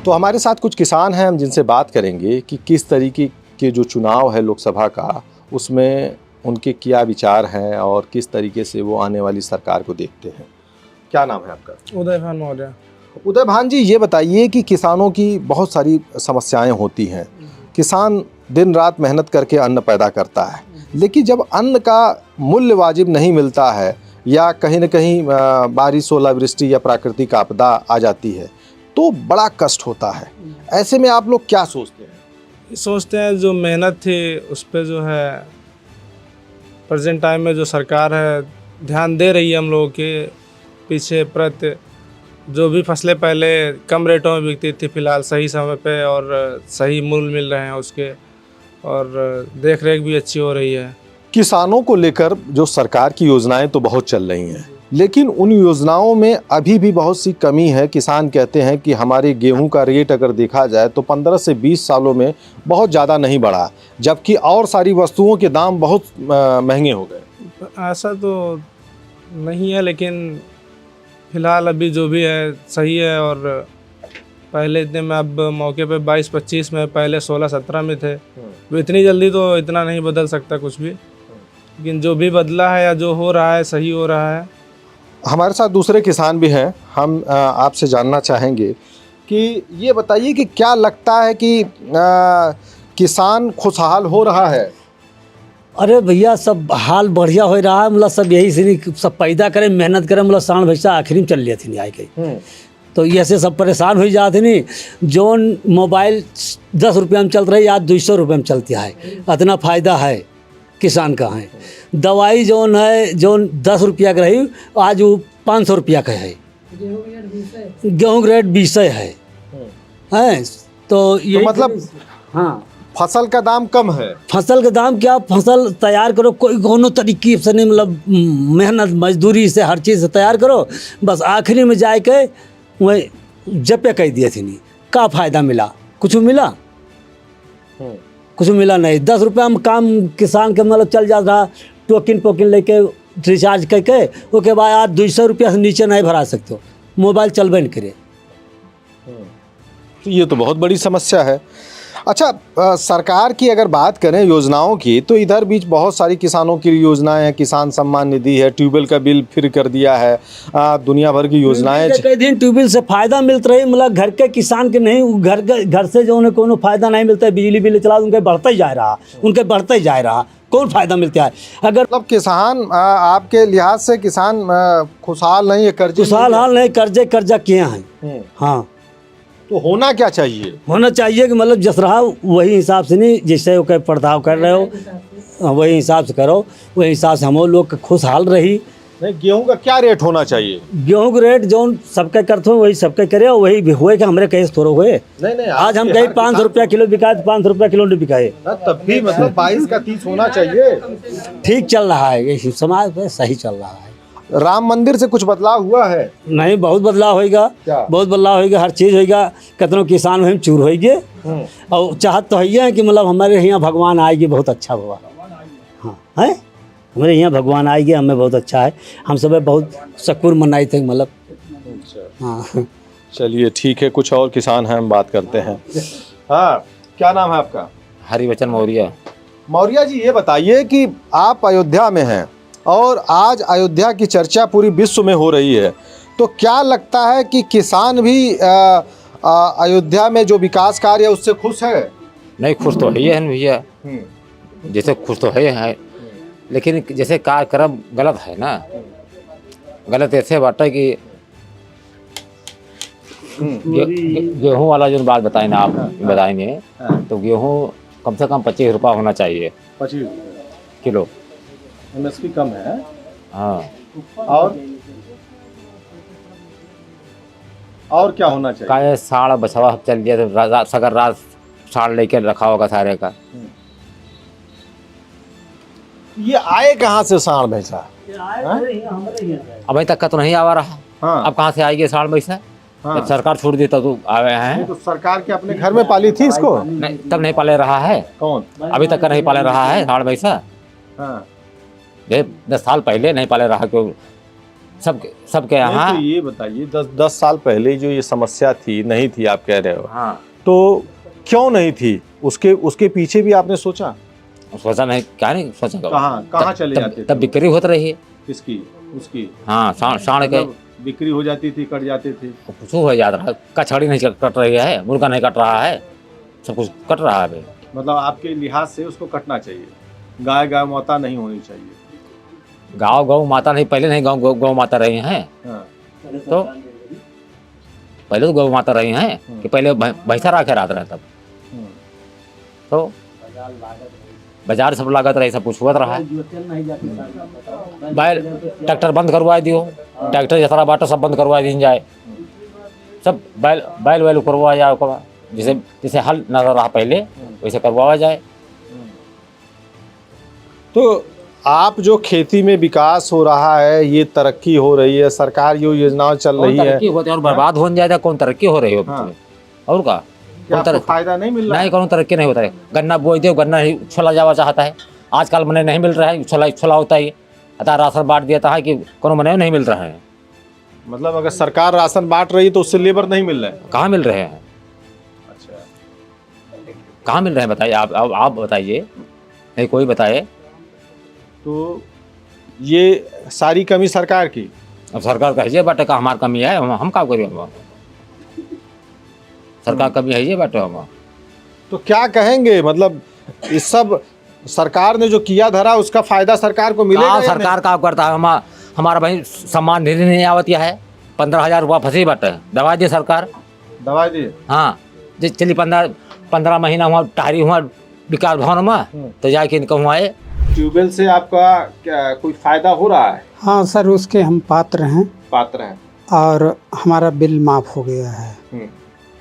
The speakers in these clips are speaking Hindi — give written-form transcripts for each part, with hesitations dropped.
तो हमारे साथ कुछ किसान हैं, हम जिनसे बात करेंगे कि किस तरीके के जो चुनाव है लोकसभा का, उसमें उनके क्या विचार हैं और किस तरीके से वो आने वाली सरकार को देखते हैं। क्या नाम है आपका? उदय भान मौर्य। उदय भान जी, ये बताइए कि किसानों की बहुत सारी समस्याएं होती हैं। किसान दिन रात मेहनत करके अन्न पैदा करता है, लेकिन जब अन्न का मूल्य वाजिब नहीं मिलता है या कहीं न कहीं बारिश, ओलावृष्टि या प्राकृतिक आपदा आ जाती है तो बड़ा कष्ट होता है। ऐसे में आप लोग क्या सोचते हैं? सोचते हैं जो मेहनत थी उस पर जो है प्रेजेंट टाइम में जो सरकार है ध्यान दे रही है हम लोगों के पीछे प्रति। जो भी फसलें पहले कम रेटों में बिकती थी, फिलहाल सही समय पे और सही मूल्य मिल रहे हैं उसके, और देख रेख भी अच्छी हो रही है। किसानों को लेकर जो सरकार की योजनाएं तो बहुत चल रही हैं, लेकिन उन योजनाओं में अभी भी बहुत सी कमी है। किसान कहते हैं कि हमारे गेहूं का रेट अगर देखा जाए तो 15 से 20 सालों में बहुत ज़्यादा नहीं बढ़ा, जबकि और सारी वस्तुओं के दाम बहुत महंगे हो गए। ऐसा तो नहीं है, लेकिन फिलहाल अभी जो भी है सही है। और पहले इतने में, अब मौके पे 22-25 में, पहले 16-17 में थे। तो इतनी जल्दी तो इतना नहीं बदल सकता कुछ भी, लेकिन जो भी बदला है या जो हो रहा है सही हो रहा है। हमारे साथ दूसरे किसान भी हैं, हम आपसे जानना चाहेंगे कि ये बताइए कि क्या लगता है कि किसान खुशहाल हो रहा है? अरे भैया, सब हाल बढ़िया हो रहा है। मतलब सब यही से सब पैदा करें, मेहनत करें, मतलब सांड भैसा आखिरी में चल लिया थी नहीं आए गई। तो ऐसे सब परेशान हो जाते नहीं। जोन मोबाइल 10 रुपये में चल रही, आज 200 रुपये में चलती है। इतना फ़ायदा है किसान का है। दवाई जोन है, जोन 10 रुपया का रही, आज वो 500 रुपया का है। गेहूँ का रेट 20 है। हैं तो ये मतलब हाँ, फसल का दाम कम है। फसल का दाम क्या, फसल तैयार करो कोई कोनो तरीके से नहीं, मतलब मेहनत मजदूरी से हर चीज़ से तैयार करो, बस आखिरी में जाके वही जपे कह दिए थे नहीं। का फ़ायदा मिला? कुछ मिला? कुछ मिला नहीं। 10 रुपया में काम किसान के मतलब चल जा रहा, टोकन लेके रिचार्ज करके, उसके बाद आज 200 रुपया से नीचे नहीं भरा सकते हो, मोबाइल चलबे नहीं करे। तो ये तो बहुत बड़ी समस्या है। अच्छा, सरकार की अगर बात करें योजनाओं की, तो इधर बीच बहुत सारी किसानों की योजनाएं हैं। किसान सम्मान निधि है, ट्यूबवेल का बिल फ्री कर दिया है, दुनिया भर की योजनाएं। कई दिन ट्यूबवेल से फ़ायदा मिलता रही, मतलब घर के किसान के नहीं, घर से जो उन्हें कोनो फ़ायदा नहीं मिलता है। बिजली बिल चला उनके बढ़ते ही जा रहा, कौन फ़ायदा मिलता है? अगर मतलब किसान, आपके लिहाज से किसान खुशहाल नहीं है, खुशहाल नहीं, कर्जा किए हैं। हाँ, तो होना क्या चाहिए? होना चाहिए कि मतलब जिस रहा वही हिसाब से नहीं, जैसे वो बर्ताव कर रहे हो वही हिसाब से करो, वही हिसाब से हम लोग खुशहाल रही। नहीं, गेहूं का क्या रेट होना चाहिए? गेहूं का रेट जो सबके करते हो वही सबके करे, वही भी हुए कि हमारे कहीं थोड़े हुए। नहीं, आज हम कहीं 500 रुपया किलो बिकाए, 500 रुपया किलो नहीं बिकाए। तब भी मतलब 22 का 30 होना चाहिए। ठीक चल रहा है, ये समाज में सही चल रहा है। राम मंदिर से कुछ बदलाव हुआ है? नहीं, बहुत बदलाव होएगा, बहुत बदलाव होएगा, हर चीज़ होएगा। कितनों किसान में चूर होएंगे, और चाहत तो है कि मतलब हमारे यहाँ भगवान आएगी, बहुत अच्छा हुआ। हाँ है, हमारे यहाँ भगवान आएगी, हमें बहुत अच्छा है। हम सब बहुत शकूर मनाई थे, मतलब। हाँ, चलिए ठीक है, कुछ और किसान हैं, हम बात करते हैं। हाँ, क्या नाम है आपका? हरिवचन मौर्य। मौर्य जी, ये बताइए कि आप अयोध्या में हैं और आज अयोध्या की चर्चा पूरी विश्व में हो रही है, तो क्या लगता है कि किसान भी अयोध्या में जो विकास कार्य है उससे खुश है? नहीं, खुश तो है भैया, जैसे खुश तो है, लेकिन जैसे कार्यक्रम गलत है ना। गलत ऐसे बात है कि गेहूं वाला जो बात बताए ना आप बताएंगे, तो गेहूं कम से कम 25 रुपया होना चाहिए, 25 किलो। MSP कम है। हाँ, और क्या होना चाहिए? का साड़ बछवा चल दिया, तो सगर रात साड़ लेकर रखा होगा सारे का। ये आए कहाँ से साड़ भैंसा? अभी तक का तो नहीं आ रहा। हाँ। अब कहाँ से आएगी साड़ भैंसा? हाँ। जब सरकार छोड़ दी तो आए हैं। तो सरकार के अपने घर में पाली थी इसको? नहीं, तब नहीं पाले रहा है। कौन? अभी तक का नहीं पाले रहा है साड़ भैंसा। हाँ। 10 साल पहले नहीं पाले रहा, क्यों सबके यहाँ। तो ये बताइए 10 साल पहले जो ये समस्या थी, नहीं थी आप कह रहे हो, हाँ, तो क्यों नहीं थी? उसके पीछे भी आपने सोचा? सोचा नहीं, क्या नहीं सोचा। कहाँ चले जाते थे? तब बिक्री होती रही है। किसकी? उसकी? हाँ, साढ़ के बिक्री हो जाती थी, कट जाते थे। कुछ हो जाता है, कचहरी नहीं कट रही है, मुर्गा नहीं कट रहा है, सब कुछ कट रहा है अभी। मतलब आपके लिहाज से उसको कटना चाहिए, गाय माता नहीं होनी चाहिए। गौ माता नहीं, पहले नहीं गौ माता रही हैं। हाँ। तो पहले तो गौ माता रही हैं कि पहले भैंसा रखे रहते रहे तब। तो बाजार सब लागत रही, सब कुछ हुआ रहा है। बैल ट्रैक्टर बंद करवा दियो, ट्रैक्टर जतरा बाटा सब बंद करवा दी जाए, सब बैल वैल करवा जाए, जैसे हल न रहा पहले वैसे करवाया जाए। तो आप जो खेती में विकास हो रहा है, ये तरक्की हो रही है, सरकार जो योजनाएं चल रही है, तरक्की होती है और बर्बाद होने जाता, कौन तरक्की हो रही है? हाँ। और का आपको फायदा नहीं मिल रहा? नहीं, कौन तरक्की नहीं होता है। गन्ना बोई दो, गन्ना ही छोला जावा चाहता है, आजकल मने नहीं मिल रहा है, छोला होता है, अतः राशन बांट दिया है कि कोनो मने नहीं मिल रहा है। मतलब अगर सरकार राशन बांट रही तो उससे लेबर नहीं मिल रहे हैं? कहाँ मिल रहे हैं? अच्छा, कहाँ मिल रहे हैं बताइए, आप बताइए, नहीं कोई बताए। तो ये सारी कमी सरकार की? अब सरकार कहिए बाटे का हमार कमी है, हम का करिए? सरकार कमी है ये बाटे हम। तो क्या कहेंगे, मतलब इस सब सरकार ने जो किया धरा उसका फायदा सरकार को मिलेगा या सरकार का करता है? हमारा भाई सम्मान निधि नहीं आवत है, 15,000 रुपया फंसी बाटे, दवा दी सरकार। दवा दी? हाँ, जो चली 15 महीना हुआ टहरी हुआ विकास भवन में, तो जाके इनकम हुआ है। ट्यूबवेल से आपका क्या कोई फायदा हो रहा है? हाँ सर, उसके हम पात्र हैं और हमारा बिल माफ़ हो गया है।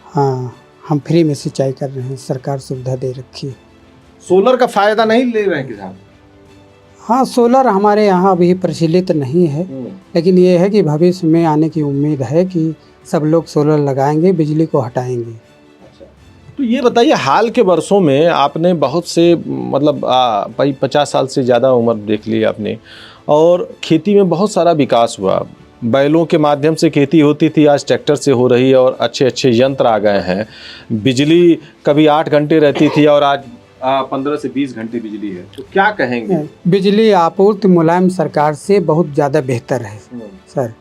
हाँ, हम फ्री में सिंचाई कर रहे हैं, सरकार सुविधा दे रखी है। सोलर का फायदा नहीं ले रहे हैं किसान? हाँ, सोलर हमारे यहाँ अभी प्रचलित नहीं है, लेकिन ये है कि भविष्य में आने की उम्मीद है कि सब लोग सोलर लगाएंगे, बिजली को हटाएंगे। तो ये बताइए, हाल के वर्षों में आपने बहुत से, मतलब भाई 50 साल से ज़्यादा उम्र देख ली आपने, और खेती में बहुत सारा विकास हुआ। बैलों के माध्यम से खेती होती थी, आज ट्रैक्टर से हो रही है और अच्छे अच्छे यंत्र आ गए हैं। बिजली कभी 8 घंटे रहती थी और आज 15 से 20 घंटे बिजली है। तो क्या कहेंगे? बिजली आपूर्ति मुलायम सरकार से बहुत ज़्यादा बेहतर है सर,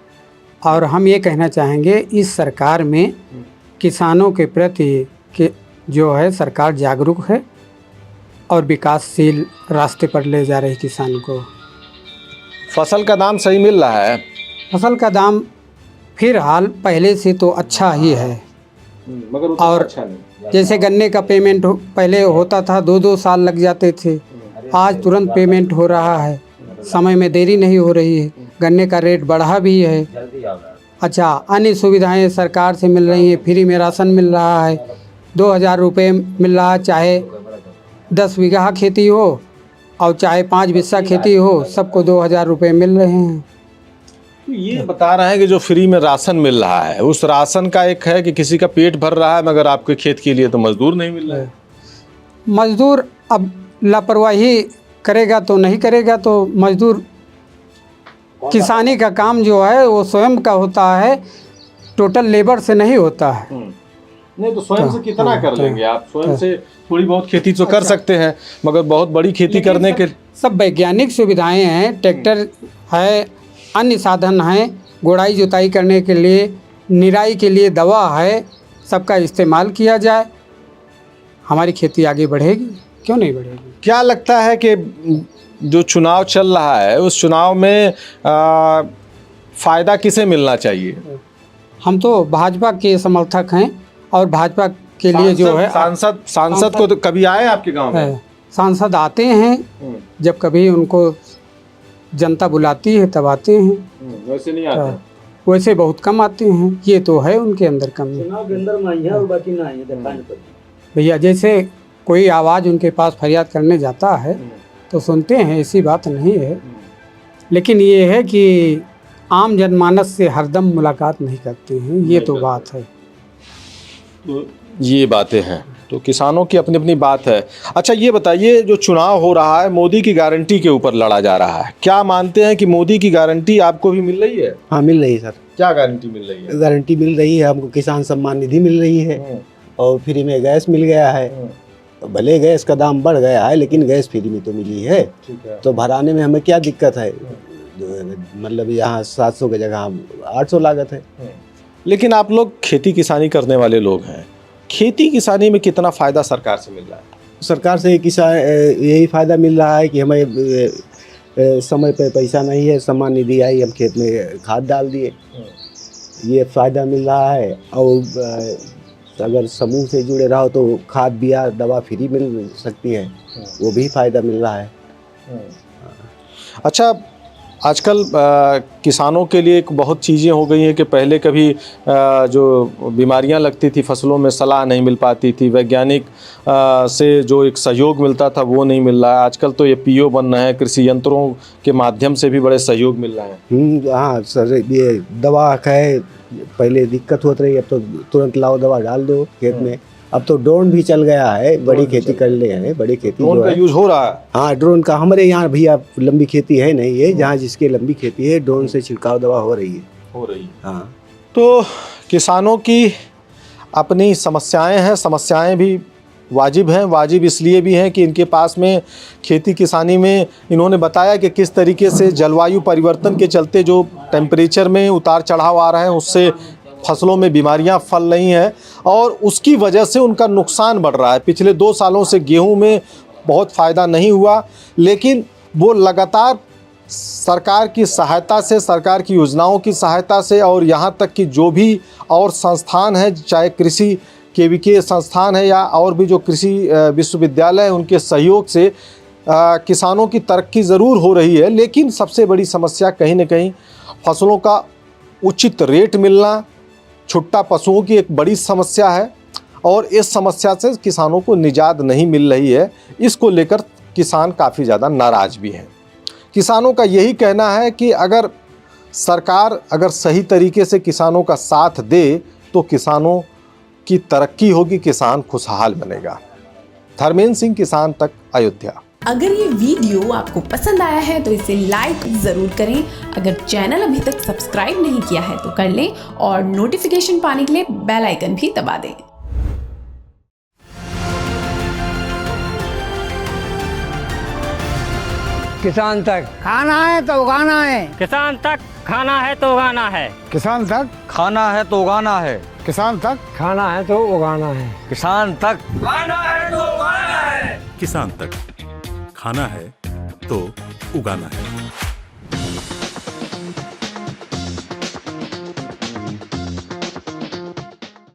और हम ये कहना चाहेंगे इस सरकार में किसानों के प्रति कि जो है सरकार जागरूक है और विकासशील रास्ते पर ले जा रही किसान को। फसल का दाम सही मिल रहा है? फसल का दाम फिलहाल पहले से तो अच्छा ही है, मगर उतना और अच्छा नहीं। जैसे गन्ने का पेमेंट पहले होता था 2-2 साल लग जाते थे, आज तुरंत पेमेंट हो रहा है, समय में देरी नहीं हो रही है। गन्ने का रेट बढ़ा भी है। अच्छा, अन्य सुविधाएं सरकार से मिल रही हैं, फ्री में राशन मिल रहा है, 2,000 रुपये मिल रहा है, चाहे 10 बीघा खेती हो और चाहे 5 बिस्सा खेती हो, सबको 2,000 रुपये मिल रहे हैं। तो ये बता रहे हैं कि जो फ्री में राशन मिल रहा है, उस राशन का एक है कि किसी का पेट भर रहा है, मगर आपके खेत के लिए तो मजदूर नहीं मिल रहा है। मजदूर अब लापरवाही करेगा तो नहीं करेगा, तो मजदूर किसानी का काम जो है वो स्वयं का होता है, टोटल लेबर से नहीं होता है। नहीं तो स्वयं से कितना कर लेंगे आप? स्वयं से थोड़ी बहुत खेती तो कर सकते हैं, मगर बहुत बड़ी खेती करने के सब वैज्ञानिक सुविधाएं हैं, ट्रैक्टर है, अन्य साधन हैं, गोड़ाई जुताई करने के लिए, निराई के लिए दवा है, सबका इस्तेमाल किया जाए, हमारी खेती आगे बढ़ेगी, क्यों नहीं बढ़ेगी? क्या लगता है कि जो चुनाव चल रहा है उस चुनाव में फ़ायदा किसे मिलना चाहिए? हम तो भाजपा के समर्थक हैं और भाजपा के लिए जो है सांसद को तो कभी आए आपके गांव में? सांसद आते हैं, जब कभी उनको जनता बुलाती है तब आते हैं, वैसे नहीं आते। वैसे बहुत कम आते हैं, ये तो है उनके अंदर कमी। चुनाव के अंदर में है और बाकी ना है। भैया जैसे कोई आवाज़ उनके पास फरियाद करने जाता है तो सुनते हैं, ऐसी बात नहीं है, लेकिन ये है कि आम जनमानस से हरदम मुलाकात नहीं करते हैं, ये तो बात है। तो ये बातें हैं। तो किसानों की अपनी अपनी बात है। अच्छा ये बताइए, जो चुनाव हो रहा है मोदी की गारंटी के ऊपर लड़ा जा रहा है, क्या मानते हैं कि मोदी की गारंटी आपको भी मिल रही है? हाँ मिल रही है सर, क्या गारंटी मिल रही है? गारंटी मिल रही है हमको, किसान सम्मान निधि मिल रही है और फ्री में गैस मिल गया है। तो भले गैस का दाम बढ़ गया है लेकिन गैस फ्री में तो मिली है, ठीक है। तो भराने में हमें क्या दिक्कत है? मतलब यहाँ 700 की जगह 800 लागत है। लेकिन आप लोग खेती किसानी करने वाले लोग हैं, खेती किसानी में कितना फ़ायदा सरकार से मिल रहा है? सरकार से किसान यही फ़ायदा मिल रहा है कि हमें समय पे पैसा नहीं है, सम्मान निधि आई, हम खेत में खाद डाल दिए, ये फ़ायदा मिल रहा है। और अगर समूह से जुड़े रहो तो खाद बिया दवा फ्री मिल सकती है, वो भी फ़ायदा मिल रहा है। अच्छा, आजकल किसानों के लिए एक बहुत चीज़ें हो गई हैं कि पहले कभी जो बीमारियां लगती थी फसलों में सलाह नहीं मिल पाती थी, वैज्ञानिक से जो एक सहयोग मिलता था वो नहीं मिल रहा है। आजकल तो ये पीओ बन रहे हैं, कृषि यंत्रों के माध्यम से भी बड़े सहयोग मिल रहे हैं। हाँ सर, ये दवा है, पहले दिक्कत होती रही, अब तो तुरंत लाओ दवा डाल दो खेत में। अब तो ड्रोन भी चल गया है, बड़ी खेती कर ले हैं, बड़ी खेती ड्रोन का यूज हो रहा है। हाँ ड्रोन का, हमारे यहाँ भैया लंबी खेती है नहीं है, जहाँ जिसकी लंबी खेती है ड्रोन से छिड़काव दवा हो रही है। हाँ, तो किसानों की अपनी समस्याएं हैं, समस्याएं भी वाजिब हैं। वाजिब इसलिए भी हैं कि इनके पास में खेती किसानी में इन्होंने बताया कि किस तरीके से जलवायु परिवर्तन के चलते जो टेम्परेचर में उतार चढ़ाव आ रहा है उससे फसलों में बीमारियां फैल रही हैं और उसकी वजह से उनका नुकसान बढ़ रहा है। पिछले 2 सालों से गेहूं में बहुत फ़ायदा नहीं हुआ, लेकिन वो लगातार सरकार की सहायता से, सरकार की योजनाओं की सहायता से और यहाँ तक कि जो भी और संस्थान हैं, चाहे कृषि केवीके संस्थान है या और भी जो कृषि विश्वविद्यालय है, उनके सहयोग से किसानों की तरक्की ज़रूर हो रही है। लेकिन सबसे बड़ी समस्या कहीं न कहीं फसलों का उचित रेट मिलना, छुट्टा पशुओं की एक बड़ी समस्या है और इस समस्या से किसानों को निजात नहीं मिल रही है। इसको लेकर किसान काफ़ी ज़्यादा नाराज़ भी हैं। किसानों का यही कहना है कि अगर सरकार सही तरीके से किसानों का साथ दे तो किसानों की तरक्की होगी, किसान खुशहाल बनेगा। धर्मेंद्र सिंह, किसान तक, अयोध्या। अगर ये वीडियो आपको पसंद आया है तो इसे लाइक ज़रूर करें। अगर चैनल अभी तक सब्सक्राइब नहीं किया है तो कर लें और नोटिफिकेशन पाने के लिए बेल आइकन भी दबा दें। किसान तक खाना है तो उगाना है, किसान तक खाना है तो उगाना है, किसान तक खाना है तो उगाना है, किसान तक खाना है तो उगाना है, किसान तक खाना है तो उगाना है, किसान तक खाना है तो उगाना है।